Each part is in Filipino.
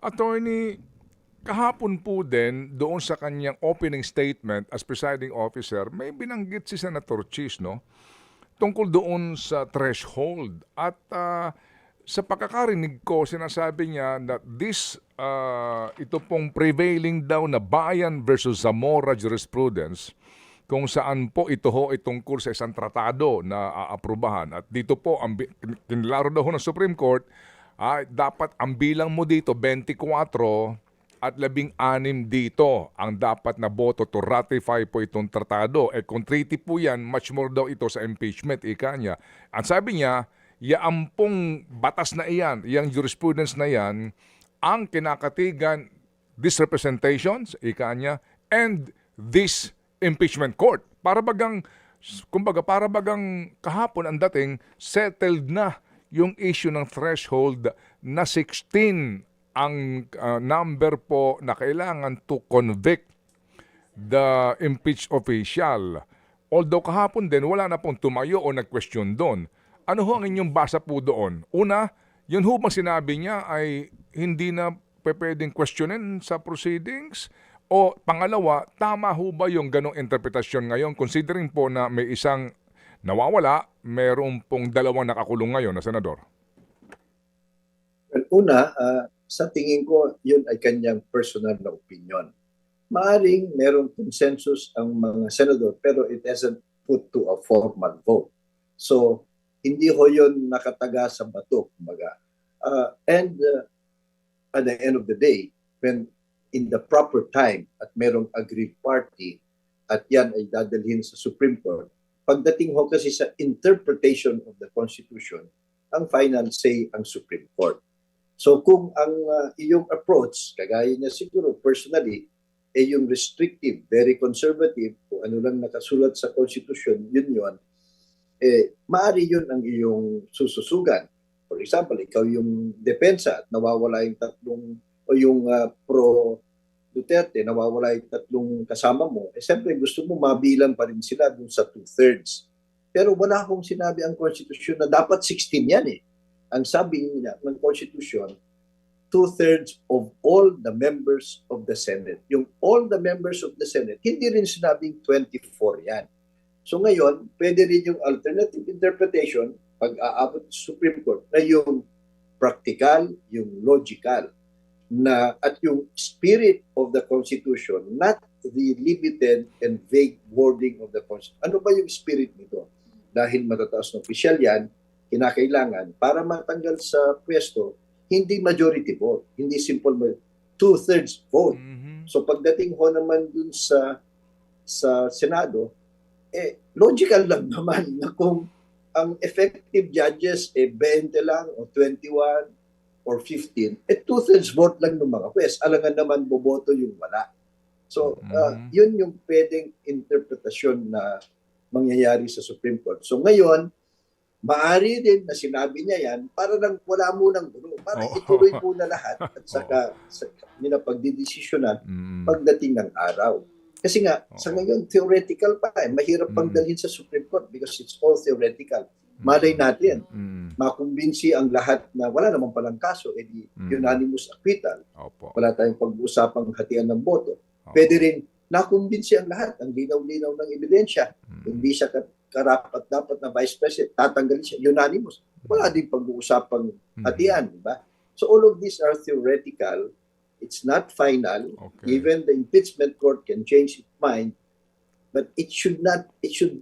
Attorney, kahapon po din doon sa kanyang opening statement as presiding officer, may binanggit si Senator Chis, no? Tungkol doon sa threshold. At sa pagkakarinig ko, sinasabi niya that ito pong prevailing daw na Bayan versus Zamora jurisprudence, kung saan po ito ho ay tungkol sa isang tratado na aaprubahan. At dito po, kinlaro daw ho ng Supreme Court, dapat ang bilang mo dito, 24 at 16 dito ang dapat na boto to ratify po itong tratado. Kung treaty po yan, much more daw ito sa impeachment, ika niya. Ang sabi niya, yaang pong batas na iyan, yung jurisprudence na yan, ang kinakatigan, these representations, ika niya, and this impeachment court. Para bagang kahapon ang dating, settled na yung issue ng threshold na 16 ang number po na kailangan to convict the impeached official. Although kahapon din, wala na pong tumayo o nag-question doon. Ano ho ang inyong basa po doon? Una, yun ho bang sinabi niya ay hindi na pwedeng questionin sa proceedings? O pangalawa, tama ho ba yung ganong interpretasyon ngayon considering po na may isang nawawala, meron pong dalawang nakakulong ngayon na senador? Well, una, sa tingin ko, yun ay kanyang personal na opinion. Maaring merong consensus ang mga senador pero it hasn't put to a formal vote. So, hindi ho yun nakataga sa bato, kumbaga. At the end of the day, when in the proper time at merong agreed party at yan ay dadalhin sa Supreme Court, pagdating ho kasi sa interpretation of the Constitution, ang final say ang Supreme Court. So kung ang iyong approach, kagaya niya siguro personally, yung restrictive, very conservative, kung ano lang nakasulat sa Constitution, yun, maaari yun ang iyong sususugan. For example, ikaw yung depensa at nawawala yung tatlong, o yung pro Duterte, nawawala yung tatlong kasama mo, siyempre gusto mo mabilang pa rin sila dun sa 2/3. Pero wala akong sinabi ang Constitution na dapat 16 yan eh. Ang sabi niya ng Constitution, 2/3 of all the members of the Senate. Yung all the members of the Senate, hindi rin sinabing 24 yan. So ngayon, pwede rin yung alternative interpretation pag aabot sa Supreme Court na yung practical, yung logical, na at yung spirit of the Constitution, not the limited and vague wording of the Constitution. Ano ba yung spirit nito? Dahil matataas na opisyal yan, kinakailangan para matanggal sa pwesto, hindi majority vote, hindi simple 2/3 vote. So pagdating ho naman dun sa Senado, logical lang naman na kung ang effective judges 20 lang o 21 or 15, 2/3 vote lang ng mga pwes. Alangan naman boboto yung wala. So, yun yung pwedeng interpretasyon na mangyayari sa Supreme Court. So ngayon, maaari din na sinabi niya yan para lang wala munang gulo. Para ituloy muna lahat at saka nila pagdidesisyonan pagdating ng araw. Kasi nga, sa ngayon, theoretical pa. Mahirap pang dalhin sa Supreme Court because it's all theoretical. Malay natin, makumbinsi ang lahat na wala naman palang kaso, edi unanimous acquittal. Wala tayong pag-uusapang hatian ng boto. Pwede rin nakumbinsi ang lahat, ang linaw-linaw ng ebidensya. Hindi siya karapat-dapat na Vice President, tatanggalin siya, unanimous. Wala din pag-uusapang hatian, di ba? So all of these are theoretical. It's not final. Even the impeachment court can change its mind. But it should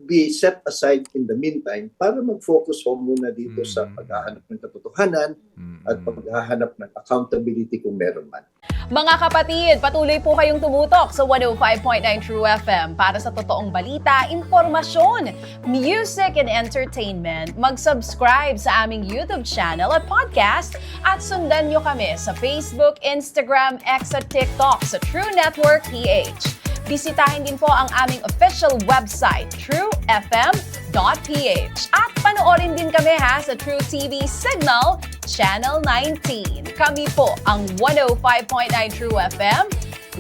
be set aside in the meantime para mag-focus ho muna dito sa paghahanap ng katotohanan at paghahanap ng accountability kung meron man. Mga kapatid, patuloy po kayong tumutok sa 105.9 True FM para sa totoong balita, impormasyon, music and entertainment. Mag-subscribe sa aming YouTube channel at podcast at sundan nyo kami sa Facebook, Instagram, X at TikTok sa True Network PH. Bisitahin din po ang aming official website, truefm.ph. At panoorin din kami sa True TV Signal, Channel 19. Kami po ang 105.9 True FM.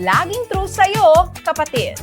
Laging true sa'yo, kapatid.